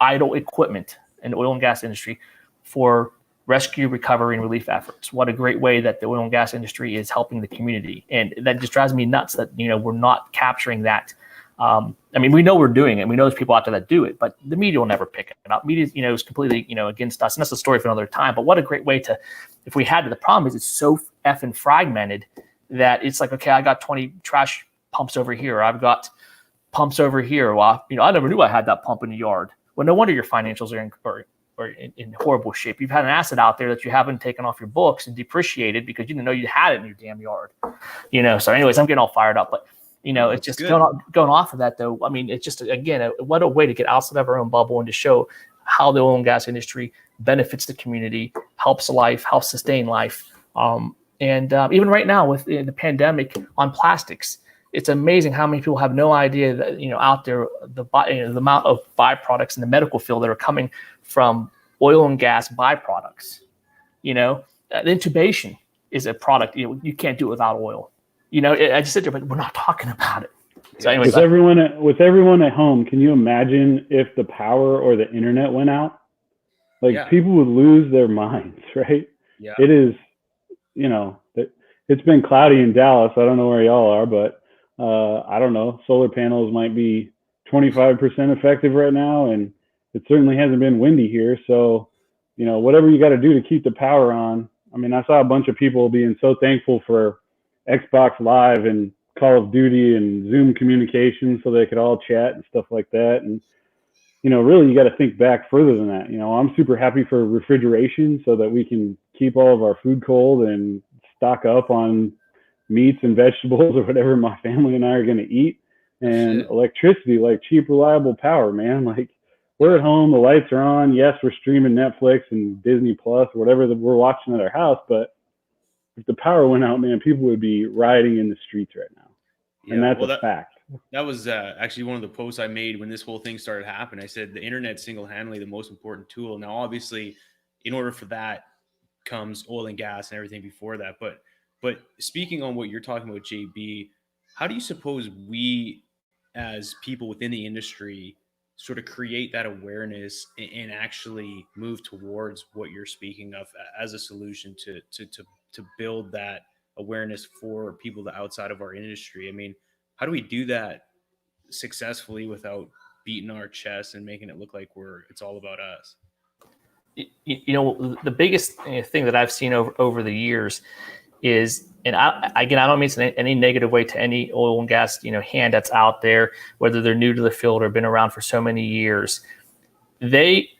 idle equipment in the oil and gas industry for rescue, recovery, and relief efforts. What a great way that the oil and gas industry is helping the community. And that just drives me nuts that, we're not capturing that. We know we're doing it. We know there's people out there that do it, but the media will never pick it up. Media, is completely, against us. And that's a story for another time. But what a great way to, if we had to, the problem is it's so effing fragmented that it's like, okay, I got 20 trash pumps over here. I've got pumps over here. Well, I never knew I had that pump in the yard. Well, no wonder your financials are in horrible shape. You've had an asset out there that you haven't taken off your books and depreciated because you didn't know you had it in your damn yard. So anyways, I'm getting all fired up, but it's just going off of that though. It's just, again, what a way to get outside of our own bubble and to show how the oil and gas industry benefits the community, helps life, helps sustain life. Even right now with the pandemic on plastics, it's amazing how many people have no idea that, out there, the amount of byproducts in the medical field that are coming from oil and gas byproducts. Intubation is a product, you can't do it without oil. I just sit there, but we're not talking about it. So anyways,
with everyone at home, can you imagine if the power or the internet went out? People would lose their minds, right?
Yeah.
It is, it's been cloudy in Dallas. I don't know where y'all are, but I don't know. Solar panels might be 25% effective right now, and it certainly hasn't been windy here. So, whatever you got to do to keep the power on. I saw a bunch of people being so thankful for Xbox Live and Call of Duty and Zoom communication so they could all chat and stuff like that. And, really you got to think back further than that. I'm super happy for refrigeration so that we can keep all of our food cold and stock up on meats and vegetables or whatever my family and I are going to eat, and electricity, like cheap, reliable power, man. We're at home, the lights are on. Yes, we're streaming Netflix and Disney Plus, or whatever that we're watching at our house. But if the power went out, man, people would be rioting in the streets right now. Yeah, and that's a fact.
That was actually one of the posts I made when this whole thing started happening. I said the internet single-handedly the most important tool. Now, obviously, in order for that comes oil and gas and everything before that. But speaking on what you're talking about, JB, how do you suppose we as people within the industry sort of create that awareness and actually move towards what you're speaking of as a solution to build that awareness for people outside of our industry? How do we do that successfully without beating our chest and making it look like it's all about us?
The biggest thing that I've seen over the years is, and I don't mean it's in any negative way to any oil and gas, hand that's out there, whether they're new to the field or been around for so many years, they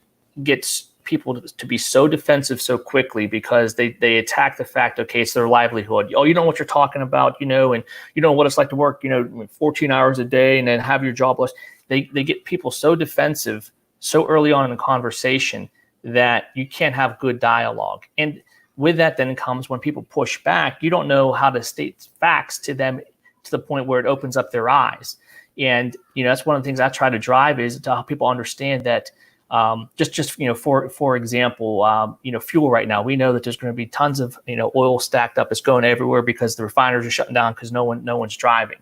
get people to be so defensive so quickly because they attack the fact, okay, it's their livelihood. Oh, you know what you're talking about, and you know what it's like to work, 14 hours a day and then have your job lost. They get people so defensive so early on in the conversation that you can't have good dialogue. And with that then comes when people push back, you don't know how to state facts to them to the point where it opens up their eyes. And, that's one of the things I try to drive is to help people understand that for example, fuel right now, we know that there's going to be tons of, oil stacked up. It's going everywhere because the refiners are shutting down because no one's driving.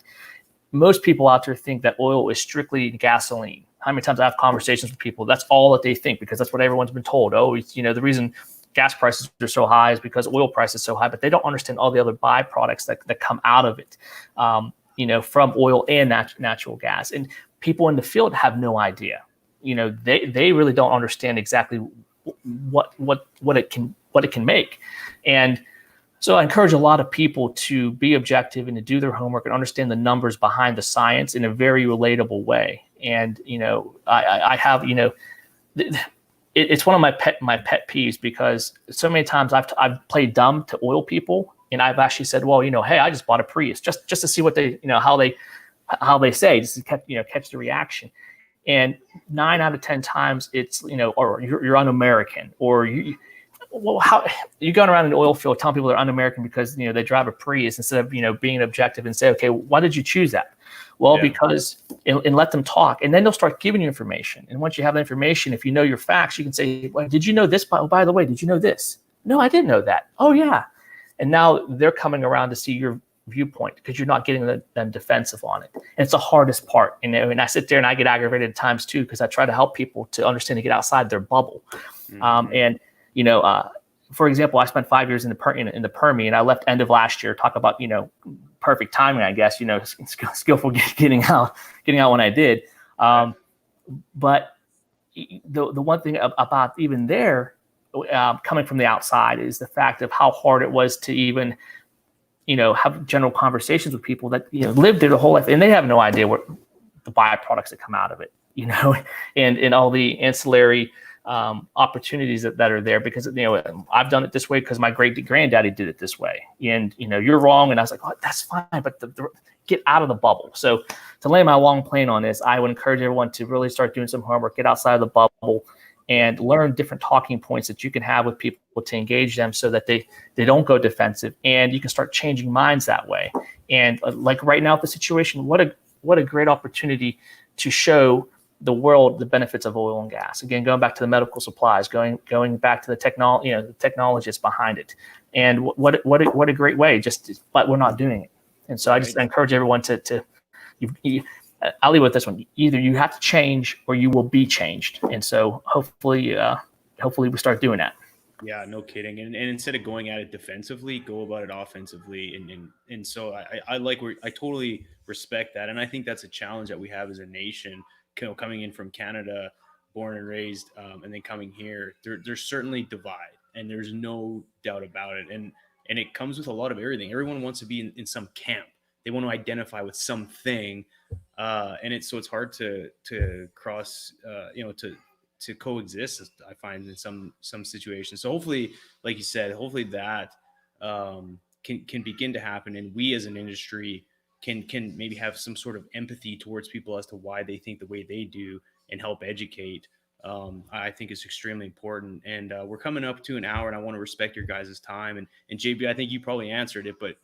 Most people out there think that oil is strictly gasoline. How many times I have conversations with people, that's all that they think because that's what everyone's been told. Oh, the reason gas prices are so high is because oil price is so high, but they don't understand all the other byproducts that come out of it, from oil and natural gas. And people in the field have no idea. They really don't understand exactly what it can make. And so I encourage a lot of people to be objective and to do their homework and understand the numbers behind the science in a very relatable way. And, I have, it's one of my pet peeves because so many times I've played dumb to oil people. And I've actually said, well, hey, I just bought a Prius just to see what they, how they say, just to catch the reaction. And 9 out of 10 times it's, or you're un-American, or how you're going around an oil field telling people they're un-American because, they drive a Prius instead of, being objective and say, okay, why did you choose that? Well, because, and let them talk, and then they'll start giving you information. And once you have the information, if you know your facts, you can say, well, did you know this? By the way, did you know this? No, I didn't know that. Oh yeah. And now they're coming around to see your viewpoint because you're not getting them defensive on it. And it's the hardest part. And I sit there and I get aggravated at times too because I try to help people to understand to get outside their bubble. For example, I spent 5 years in the Permian. I left end of last year. Talk about perfect timing, I guess. Skillful getting out when I did. But the one thing about even there, coming from the outside, is the fact of how hard it was to even have general conversations with people that lived there the whole life, and they have no idea what the byproducts that come out of it, and all the ancillary opportunities that are there because I've done it this way because my great granddaddy did it this way, and you're wrong, and I was like, oh, that's fine, but get out of the bubble. So to lay my long plane on this, I would encourage everyone to really start doing some homework, get outside of the bubble, and learn different talking points that you can have with people to engage them so that they don't go defensive, and you can start changing minds that way. And like right now with the situation, what a great opportunity to show the world the benefits of oil and gas. Again, going back to the medical supplies, going back to the technology, the technologists behind it, and what a great way. But we're not doing it, and so I just encourage everyone to I'll leave with this one. Either you have to change or you will be changed. And so hopefully we start doing that.
Yeah, no kidding. And instead of going at it defensively, go about it offensively. And so I totally respect that. And I think that's a challenge that we have as a nation, coming in from Canada, born and raised, and then coming here. There's certainly divide, and there's no doubt about it. And it comes with a lot of everything. Everyone wants to be in some camp. They want to identify with something. And it's hard to cross, to coexist, I find, in some situations. So hopefully, like you said, hopefully that can begin to happen, and we as an industry can maybe have some sort of empathy towards people as to why they think the way they do and help educate. I think it's extremely important. And we're coming up to an hour, and I want to respect your guys' time. And JB, I think you probably answered it, but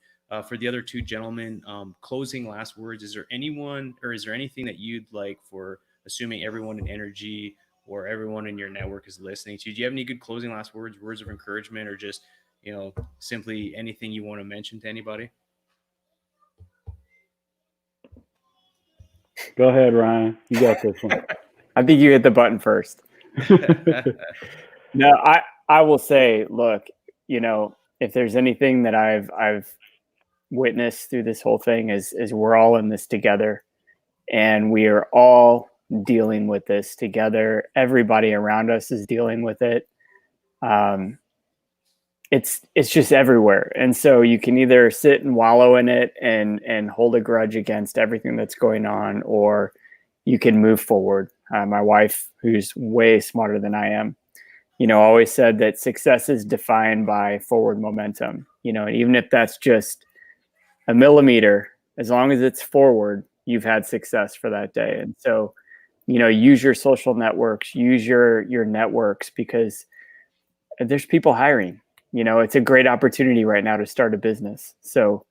for the other two gentlemen, closing last words, is there anything that you'd like, for assuming everyone in energy or everyone in your network is listening to you? Do you have any good closing last words of encouragement, or just, simply anything you want to mention to anybody?
Go ahead, Ryan. You got this one.
I think you hit the button first. No, I will say, look, if there's anything that I've witnessed through this whole thing is we're all in this together, and we are all dealing with this together. Everybody around us is dealing with it. It's just everywhere. And so you can either sit and wallow in it and hold a grudge against everything that's going on, or you can move forward. My wife, who's way smarter than I am, always said that success is defined by forward momentum, and even if that's just a millimeter, as long as it's forward, you've had success for that day. And so, use your social networks, use your networks, because there's people hiring. It's a great opportunity right now to start a business. So,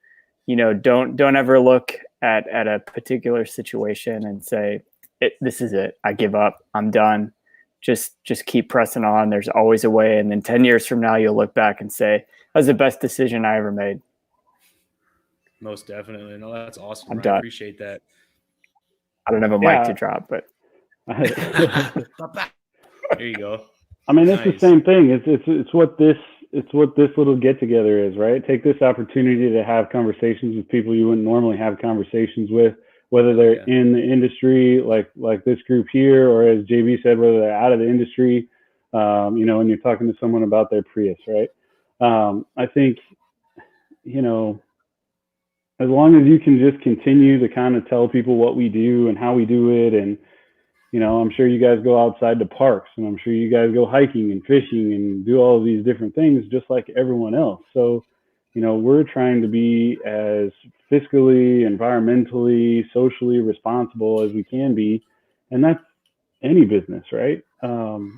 don't ever look at a particular situation and say, this is it. I give up. I'm done. Just keep pressing on. There's always a way. And then 10 years from now, you'll look back and say, that was the best decision I ever made.
Most definitely. No, that's awesome.
I'm
Ryan.
done.
I appreciate that.
I don't have a mic to drop, but
there you go.
I mean, it's the same thing. It's what this little get together is, right? Take this opportunity to have conversations with people you wouldn't normally have conversations with, whether they're in the industry, like this group here, or as JB said, whether they're out of the industry, and you're talking to someone about their Prius, right? I think, as long as you can just continue to kind of tell people what we do and how we do it. And, I'm sure you guys go outside to parks, and I'm sure you guys go hiking and fishing and do all of these different things just like everyone else. So, we're trying to be as fiscally, environmentally, socially responsible as we can be. And that's any business, right? So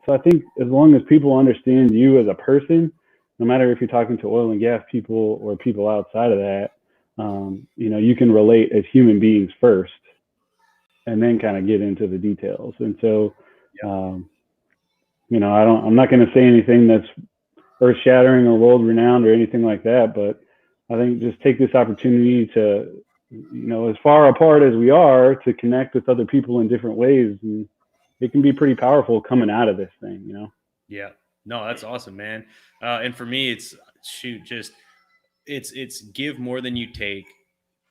I think as long as people understand you as a person, no matter if you're talking to oil and gas people or people outside of that, you can relate as human beings first, and then kind of get into the details. And so, I'm not going to say anything that's earth shattering or world renowned or anything like that, but I think just take this opportunity to, as far apart as we are, to connect with other people in different ways. And it can be pretty powerful coming out of this thing,
Yeah, no, that's awesome, man. And for me, it's give more than you take.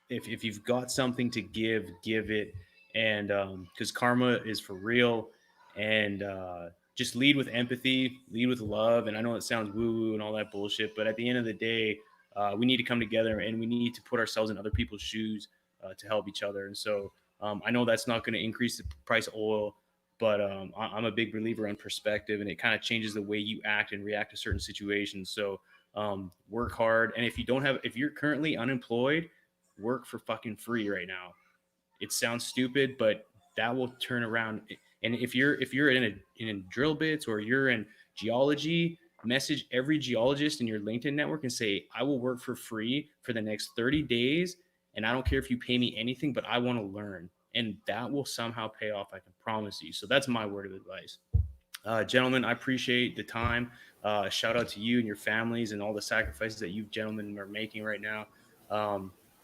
If you've got something to give it. And because karma is for real. And just lead with empathy, lead with love. And I know it sounds woo-woo and all that bullshit, but at the end of the day, we need to come together, and we need to put ourselves in other people's shoes to help each other. And so I know that's not going to increase the price of oil, but I'm a big believer in perspective, and it kind of changes the way you act and react to certain situations. So work hard. And if you're currently unemployed, work for fucking free right now. It sounds stupid, but that will turn around. And if you're in drill bits, or you're in geology, message every geologist in your LinkedIn network and say, I will work for free for the next 30 days. And I don't care if you pay me anything, but I want to learn. And that will somehow pay off. I can promise you. So that's my word of advice. Gentlemen, I appreciate the time. Shout out to you and your families and all the sacrifices that you gentlemen are making right now.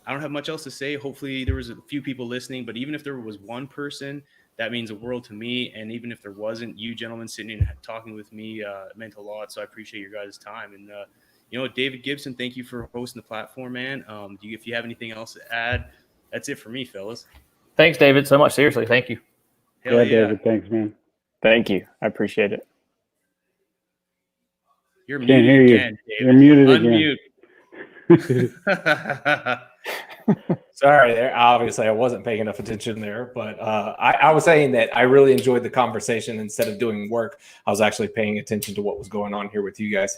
I don't have much else to say. Hopefully there was a few people listening, but even if there was one person, that means a world to me. And even if there wasn't, you gentlemen sitting and talking with me meant a lot. So I appreciate your guys' time. And, David Gibson, thank you for hosting the platform, man. If you have anything else to add, that's it for me, fellas.
Thanks, David, so much. Seriously, thank you.
Hell yeah, David, thanks, man.
Thank you. I apprate it.
You're
Can't hear
muted
you.
again, David.
You're muted
Unmute.
Sorry there. Obviously, I wasn't paying enough attention there, but I was saying that I really enjoyed the conversation. Instead of doing work, I was actually paying attention to what was going on here with you guys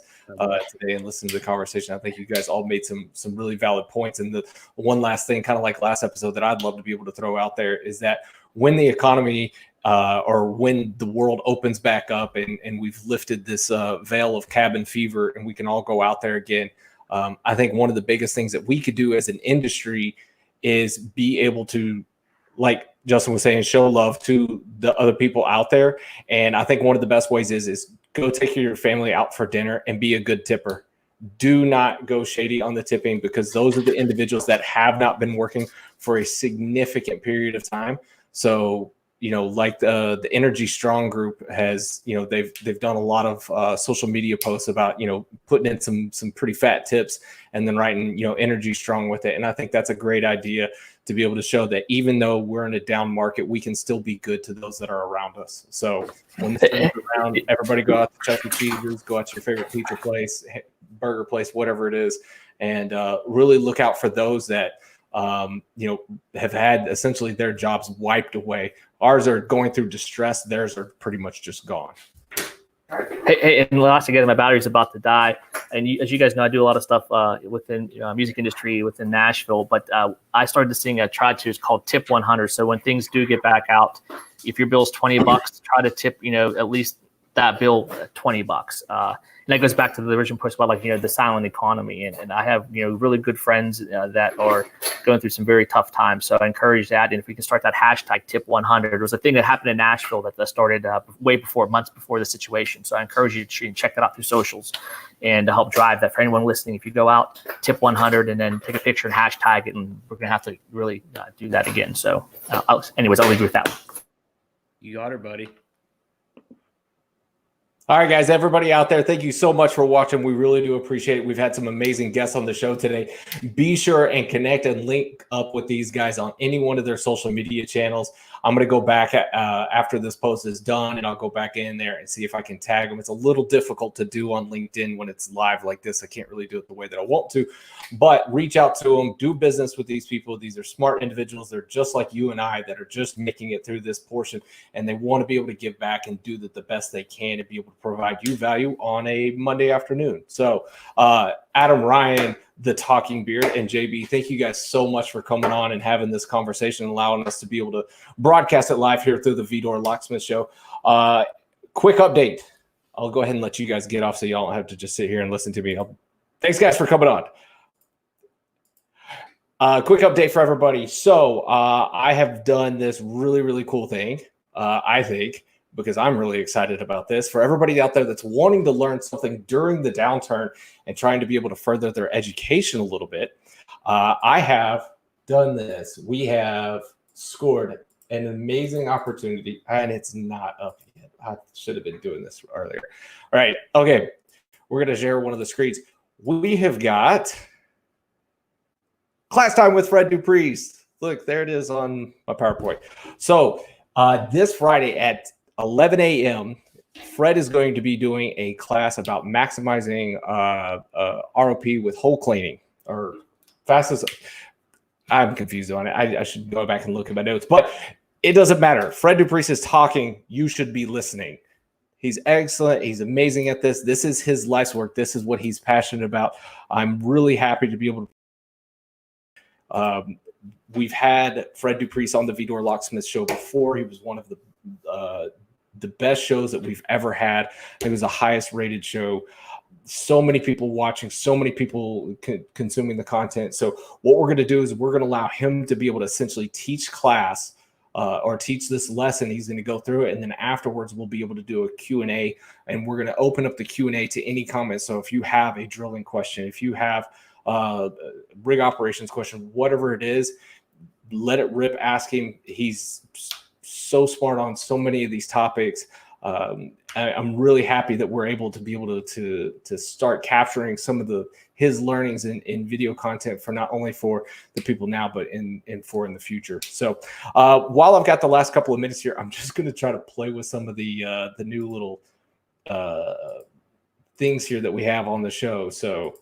today and listening to the conversation. I think you guys all made some really valid points. And the one last thing, kind of like last episode, that I'd love to be able to throw out there is that when the economy or when the world opens back up and we've lifted this veil of cabin fever and we can all go out there again, I think one of the biggest things that we could do as an industry is be able to, like Justin was saying, show love to the other people out there. And I think one of the best ways is go take your family out for dinner and be a good tipper. Do not go shady on the tipping, because those are the individuals that have not been working for a significant period of time. So, like the Energy Strong group has, they've done a lot of social media posts about, putting in some pretty fat tips and then writing, Energy Strong with it. And I think that's a great idea to be able to show that even though we're in a down market, we can still be good to those that are around us. So when this comes around, everybody go out to Chuck E. Cheese's, go out to your favorite pizza place, burger place, whatever it is, and really look out for those that, have had essentially their jobs wiped away. Ours are going through distress. Theirs are pretty much just gone.
Hey, and last again, my battery's about to die. And as you guys know, I do a lot of stuff within music industry within Nashville. But I started this thing I tried to. It's called Tip 100. So when things do get back out, if your bill's $20, try to tip at least that bill $20. And that goes back to the original point about the silent economy. And I have really good friends that are going through some very tough times. So I encourage that. And if we can start that hashtag Tip 100, it was a thing that happened in Nashville that started months before the situation. So I encourage you to check that out through socials and to help drive that. For anyone listening, if you go out, Tip 100, and then take a picture and hashtag it, and we're gonna have to really do that again. So, anyways, I'll leave you with that one.
You got her, buddy.
All right, guys, everybody out there, thank you so much for watching. We really do appreciate it. We've had some amazing guests on the show today. Be sure and connect and link up with these guys on any one of their social media channels. I'm going to go back after this post is done, and I'll go back in there and see if I can tag them. It's a little difficult to do on LinkedIn when it's live like this. I can't really do it the way that I want to, but reach out to them, do business with these people. These are smart individuals. They're just like you and I that are just making it through this portion, and they want to be able to give back and do the best they can and be able to provide you value on a Monday afternoon. So Adam, Ryan, the Talking Beard, and JB, thank you guys so much for coming on and having this conversation and allowing us to be able to broadcast it live here through the Vidor Locksmith Show. Quick update. I'll go ahead and let you guys get off so y'all don't have to just sit here and listen to me. Thanks, guys, for coming on. Quick update for everybody. So I have done this really, really cool thing, I think, because I'm really excited about this. For everybody out there that's wanting to learn something during the downturn and trying to be able to further their education a little bit, I have done this. We have scored an amazing opportunity, and it's not up yet. I should have been doing this earlier. All right, okay. We're going to share one of the screens. We have got Class Time with Fred Dupriest. Look, there it is on my PowerPoint. So this Friday at 11 a.m., Fred is going to be doing a class about maximizing ROP with hole cleaning, or fastest. I'm confused on it. I should go back and look at my notes, but it doesn't matter. Fred Dupriest is talking. You should be listening. He's excellent. He's amazing at this. This is his life's work. This is what he's passionate about. I'm really happy to be able to. We've had Fred Dupriest on the Vidor Locksmith Show before. He was one of the best shows that we've ever had. It was the highest rated show. So many people watching, so many people consuming the content. So what we're going to do is we're going to allow him to be able to essentially teach class or teach this lesson. He's going to go through it, and then afterwards we'll be able to do a Q&A, and we're going to open up the Q&A to any comments. So if you have a drilling question, if you have rig operations question, whatever it is, let it rip. Ask him. He's so smart on so many of these topics. I'm really happy that we're able to start capturing some of his learnings in video content for not only for the people now, but in the future. So while I've got the last couple of minutes here, I'm just going to try to play with some of the new little things here that we have on the show. So,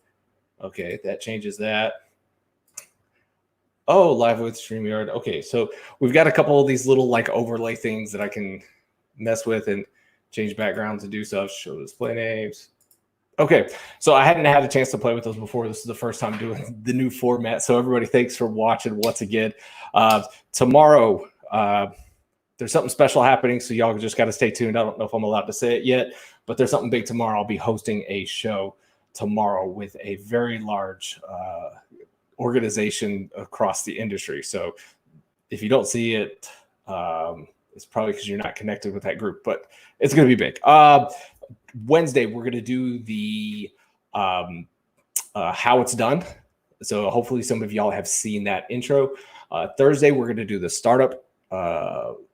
okay, that changes that. Oh, live with StreamYard. Okay, so we've got a couple of these little like overlay things that I can mess with and change backgrounds and do stuff, show display names. Okay, so I hadn't had a chance to play with those before. This is the first time doing the new format. So everybody, thanks for watching once again. Tomorrow, there's something special happening, so y'all just got to stay tuned. I don't know if I'm allowed to say it yet, but there's something big tomorrow. I'll be hosting a show tomorrow with a very large organization across the industry. So if you don't see it, it's probably because you're not connected with that group, but it's going to be big. Wednesday, we're going to do the how it's done. So hopefully some of y'all have seen that intro. Thursday, we're going to do the startup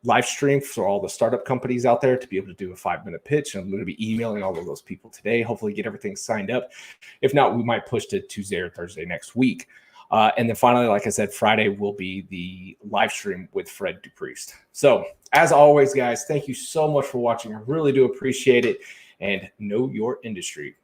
live stream for all the startup companies out there to be able to do a 5-minute pitch. I'm going to be emailing all of those people today, hopefully get everything signed up. If not, we might push to Tuesday or Thursday next week. And then finally, like I said, Friday will be the live stream with Fred Dupriest. So as always, guys, thank you so much for watching. I really do appreciate it. And know your industry.